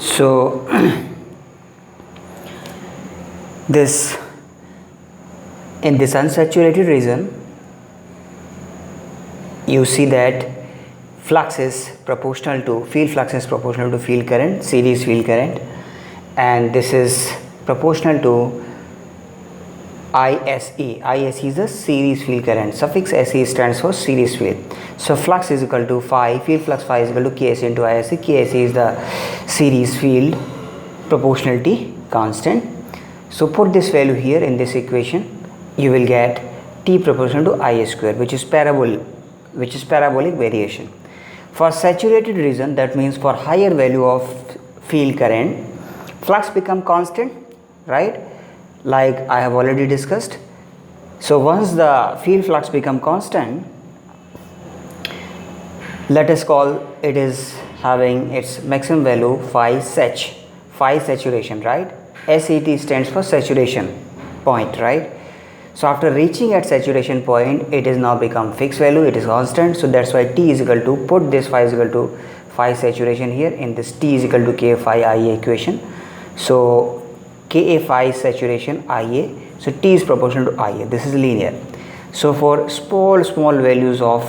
So this in this unsaturated region, you see that flux is proportional to field current, series field current, and this is proportional to ISE. ISE is the series field current. Suffix SE stands for series field. So flux is equal to phi, field flux phi is equal to KSE into ISE. KSE is the series field proportionality constant. So put this value here in this equation, you will get T proportional to IA square, which is parabolic variation. For saturated region, that means for higher value of field current, flux become constant, right? Like I have already discussed. So once the field flux become constant, let us call it is having its maximum value phi saturation, right? SAT stands for saturation point, right? So after reaching at saturation point, it is now become fixed value, it is constant. So that's why T is equal to, put this phi is equal to phi saturation here in this T is equal to K phi IA equation. So Ka phi saturation IA, so T is proportional to IA. This is linear. So for small values of,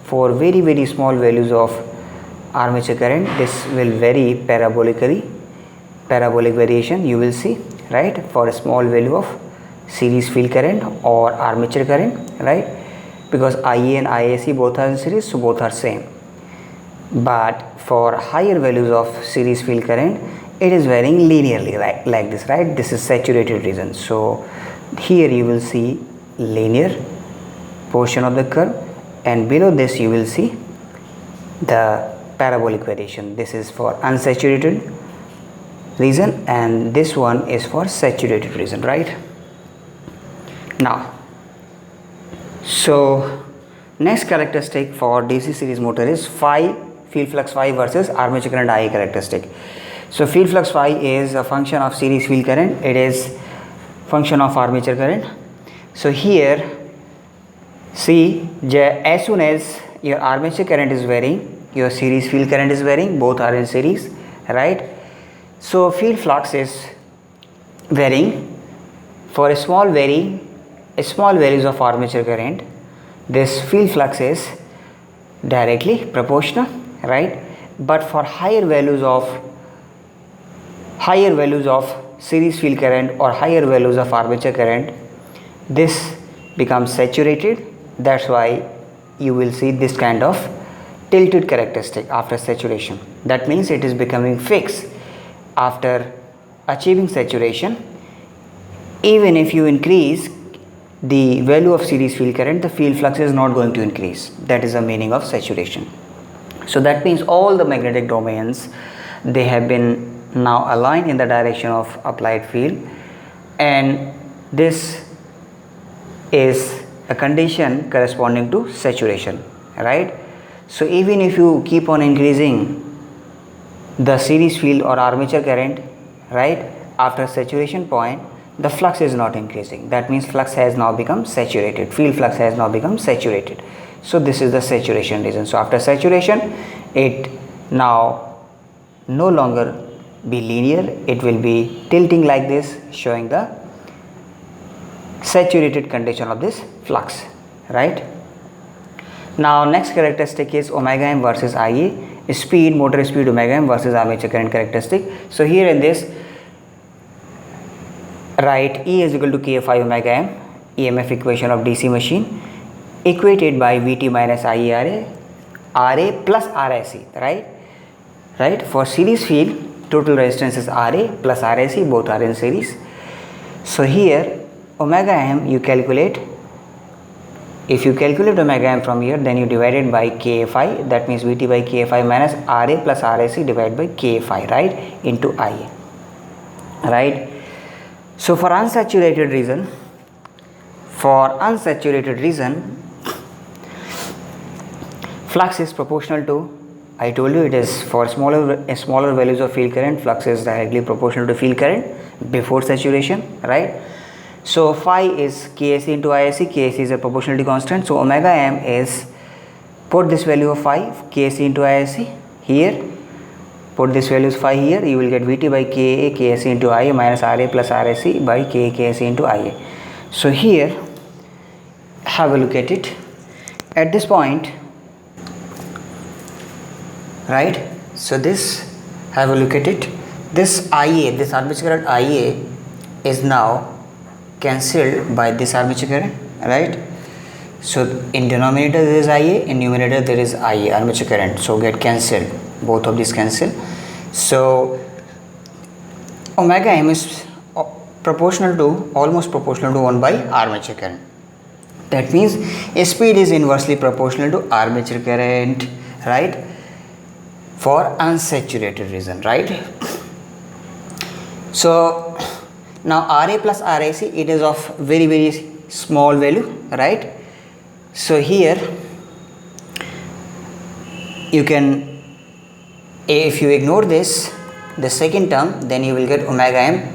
for very small values of armature current, this will vary parabolic variation you will see, right? For a small value of series field current or armature current, right? Because IA and IAC both are in series, so both are same. But for higher values of series field current, it is varying linearly, right? Like this, right? This is saturated region. So here you will see linear portion of the curve, and below this you will see the parabolic variation. This is for unsaturated region and this one is for saturated region, right? Now, so next characteristic for DC series motor is phi, field flux phi versus armature current IA characteristic. So field flux phi is a function of series field current, it is function of armature current. So here see, as soon as your armature current is varying, your series field current is varying, both are in series, right? So field flux is varying. For small values of armature current, this field flux is directly proportional, right? But for higher values of series field current or higher values of armature current, this becomes saturated. That's why you will see this kind of tilted characteristic after saturation. That means it is becoming fixed after achieving saturation. Even if you increase the value of series field current, the field flux is not going to increase. That is the meaning of saturation. So that means all the magnetic domains, they have been now aligned in the direction of applied field, and this is a condition corresponding to saturation, right? So even if you keep on increasing the series field or armature current, right, after saturation point, the flux is not increasing. That means flux has now become saturated, field flux has now become saturated. So this is the saturation region. So after saturation, it now no longer be linear, it will be tilting like this, showing the saturated condition of this flux, right? Now next characteristic is omega m versus IA, speed, motor speed omega m versus armature current characteristic. So here in this, write E is equal to K phi omega m, EMF equation of DC machine, equated by Vt minus IaRa, Ra plus RIC, right? For series field, total resistance is Ra plus RIC, both are in series. So here omega m you calculate, if you calculate omega m from here, then you divide it by K phi, that means Vt by K phi minus Ra plus RIC divided by K phi, right, into Ia, right? So for unsaturated region, flux is proportional to, I told you it is for smaller values of field current, flux is directly proportional to field current before saturation, right? So phi is Ksc into Isc, Ksc is a proportionality constant. So omega m is, put this value of phi, Ksc into Isc here, put this values phi here, you will get Vt by Ka Ksc into Ia minus Ra plus Rse by Ka Ksc into Ia. So here have a look at it at this point, right? So this, have a look at it, this Ia, this armature current Ia is now cancelled by this armature current, right? So in denominator there is Ia, in numerator there is Ia, armature current, so get cancelled, both of these cancel. So omega m is proportional to, almost proportional to 1 by armature current. That means speed is inversely proportional to armature current, right, for unsaturated region, right? So now Ra plus Rac, it is of very small value, right? So here you can, if you ignore this, the second term, then you will get omega m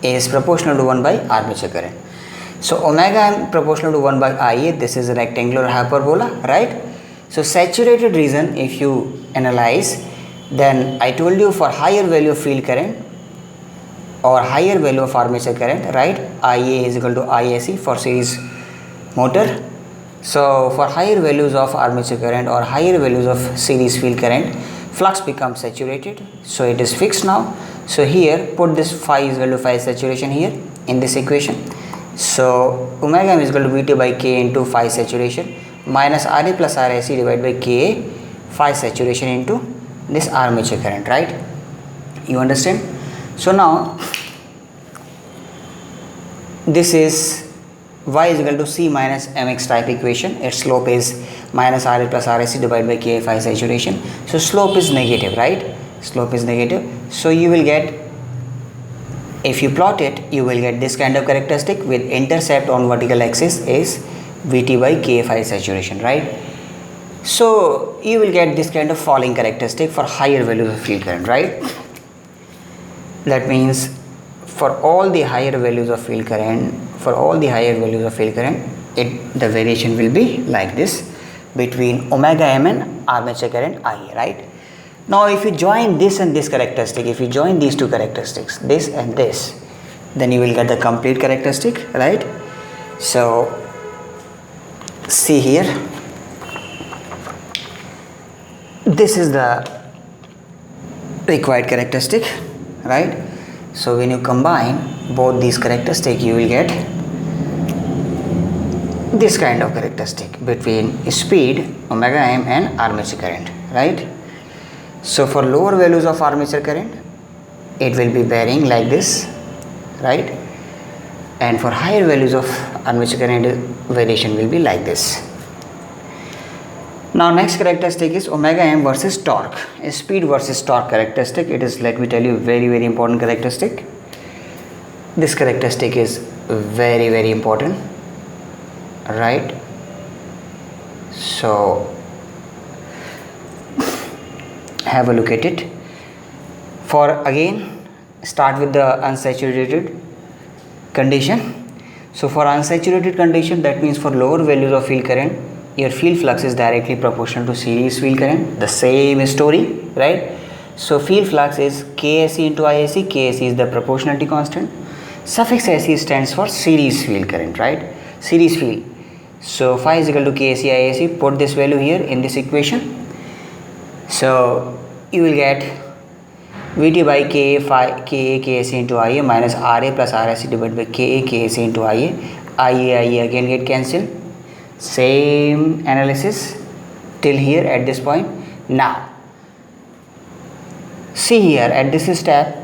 is proportional to 1 by armature current. So omega m proportional to 1 by Ia, this is a rectangular hyperbola, right? So saturated region, if you analyze, then I told you for higher value of field current or higher value of armature current, right, Ia is equal to Iac for series motor. So for higher values of armature current or higher values of series field current, flux becomes saturated, so it is fixed now. So here put this phi is equal to phi saturation here in this equation. So omega m is equal to Vt by K into phi saturation minus Ra plus Rac divided by Ka phi saturation into this armature current, right? You understand? So now this is y is equal to C minus mx type equation. Its slope is minus Ra plus Rac divided by Ka phi saturation. So slope is negative, right? Slope is negative. So you will get, if you plot it, you will get this kind of characteristic with intercept on vertical axis is Vt by Ka phi saturation, right? So you will get this kind of falling characteristic for higher values of field current, right? That means for all the higher values of field current, the variation will be like this between omega m and armature current Ia, right? Now if you join this and this characteristic, if you join these two characteristics, this and this, then you will get the complete characteristic, right? So see here, this is the required characteristic, right? So when you combine both these characteristics, you will get this kind of characteristic between speed, omega m and armature current, right? So for lower values of armature current, it will be bearing like this, right? And for higher values of armature current, variation will be like this. Now next characteristic is omega m versus torque, speed versus torque characteristic. It is, let me tell you, very important characteristic. This characteristic is very important, right? So have a look at it. For again, start with the unsaturated condition. So for unsaturated condition, that means for lower values of field current, your field flux is directly proportional to series field current. The same story, right? So field flux is Ksc into Iac. Ksc is the proportionality constant. Suffix Sc stands for series field current, right? Series field. So phi is equal to Ksc Iac. Put this value here in this equation. So you will get Vt by Ka Ksc into Ia minus Ra plus Rac divided by Ka Ksc into Ia. Ia again get cancelled. Same analysis till here at this point. Now see here at this step,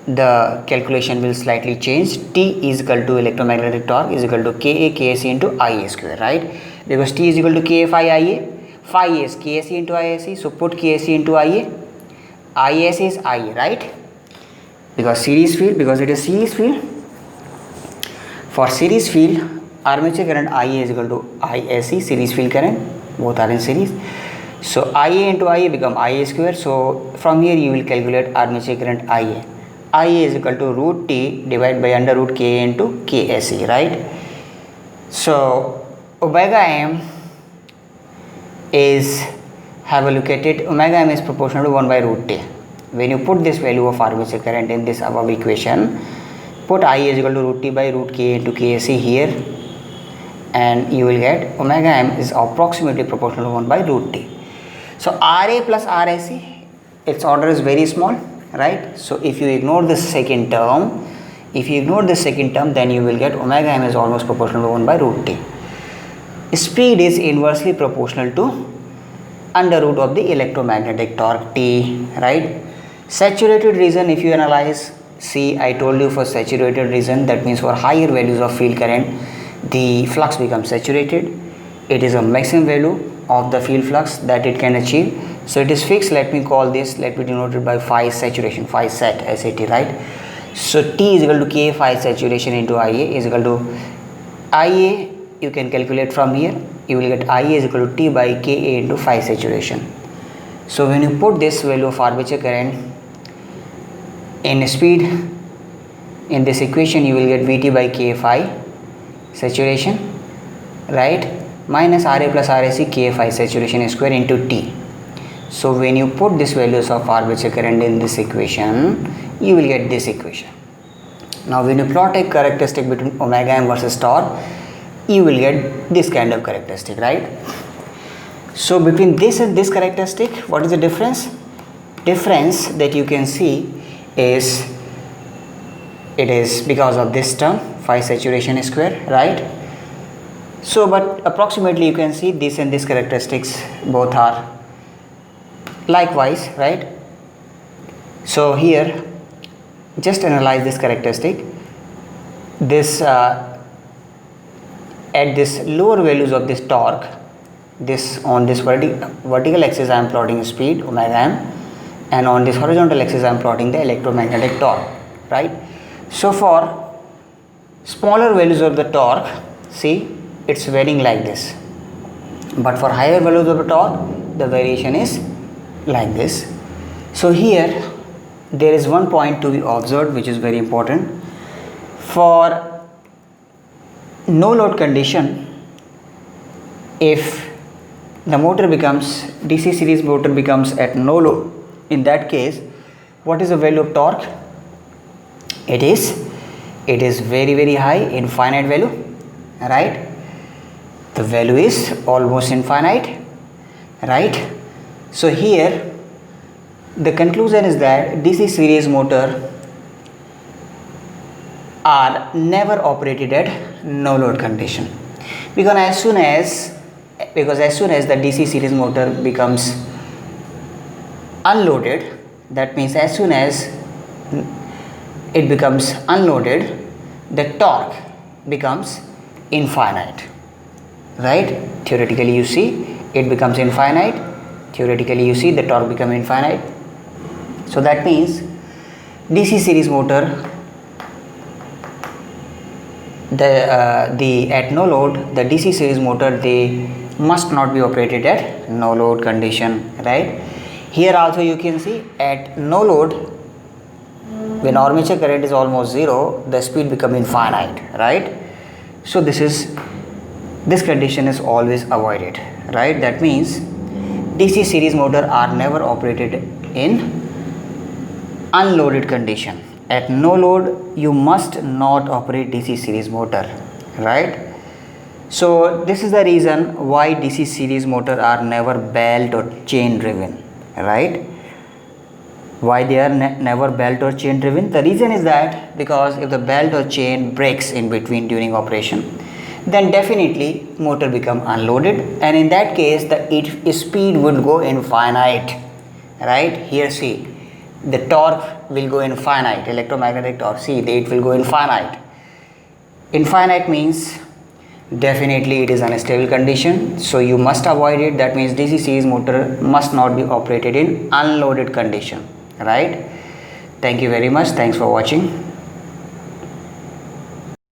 the calculation will slightly change. T is equal to electromagnetic torque is equal to Ka Ksc into Ia square, right? Because T is equal to Ka phi Ia. Phi is Ksc into Iac. So put Ksc into Ia. Iac is Ia, right? Because series field, because it is series field. For series field, armature current Ia is equal to Iac, series field current, both are in series. So Ia into Ia become Ia square. So from here you will calculate armature current Ia. Ia is equal to root T divided by under root K into Ksc, right? So omega m is, have a look at it, omega m is proportional to 1 by root T, when you put this value of armature current in this above equation, put I is equal to root T by root K into KAC here, and you will get omega m is approximately proportional to 1 by root T. So RA plus RIC, its order is very small, right? So if you ignore this second term, then you will get omega m is almost proportional to 1 by root T. Speed is inversely proportional to under root of the electromagnetic torque T, right? Saturated region, if you analyze, see, I told you for saturated region, that means for higher values of field current, the flux becomes saturated. It is a maximum value of the field flux that it can achieve. So it is fixed. Let me denote it by phi saturation, phi sat, SAT, right? So T is equal to K phi saturation into IA is equal to IA. You can calculate from here. You will get IA is equal to T by Ka into phi saturation. So when you put this value of armature current in speed in this equation, you will get Vt by K phi saturation, right, minus Ra plus Rac K phi saturation square into T. So when you put these values of armature current in this equation, you will get this equation. Now when you plot a characteristic between omega m versus torque, you will get this kind of characteristic, right? So between this and this characteristic, what is the difference? Difference that you can see is, it is because of this term phi saturation square, right? So but approximately you can see this and this characteristics both are likewise, right? So here just analyze this characteristic. This at this lower values of this torque, this on this vertical axis I am plotting speed omega m, and on this horizontal axis I am plotting the electromagnetic torque, right? So for smaller values of the torque, see, it's varying like this, but for higher values of the torque, the variation is like this. So here there is one point to be observed which is very important. For no load condition, if the motor becomes DC series motor becomes at no load, in that case what is the value of torque? It is very high, infinite value, right? The value is almost infinite, right? So here the conclusion is that DC series motor are never operated at no load condition, because as soon as the DC series motor becomes unloaded, that means as soon as it becomes unloaded, the torque becomes infinite, right? Theoretically you see it becomes infinite, theoretically you see the torque become infinite. So that means DC series motor, at no load, the DC series motor, they must not be operated at no load condition, right? Here also you can see at no load, when armature current is almost zero, the speed become infinite, right? So this condition is always avoided, right? That means DC series motor are never operated in unloaded condition. At no load you must not operate DC series motor, right? So this is the reason why DC series motor are never belt or chain driven, right? Why they are never belt or chain driven? The reason is that because if the belt or chain breaks in between during operation, then definitely motor become unloaded, and in that case the speed would go infinite, right? Here see, the torque will go infinite, electromagnetic torque, see, it will go infinite. Infinite means definitely it is unstable condition, so you must avoid it. That means DC series motor must not be operated in unloaded condition, right? Thank you very much. Thanks for watching.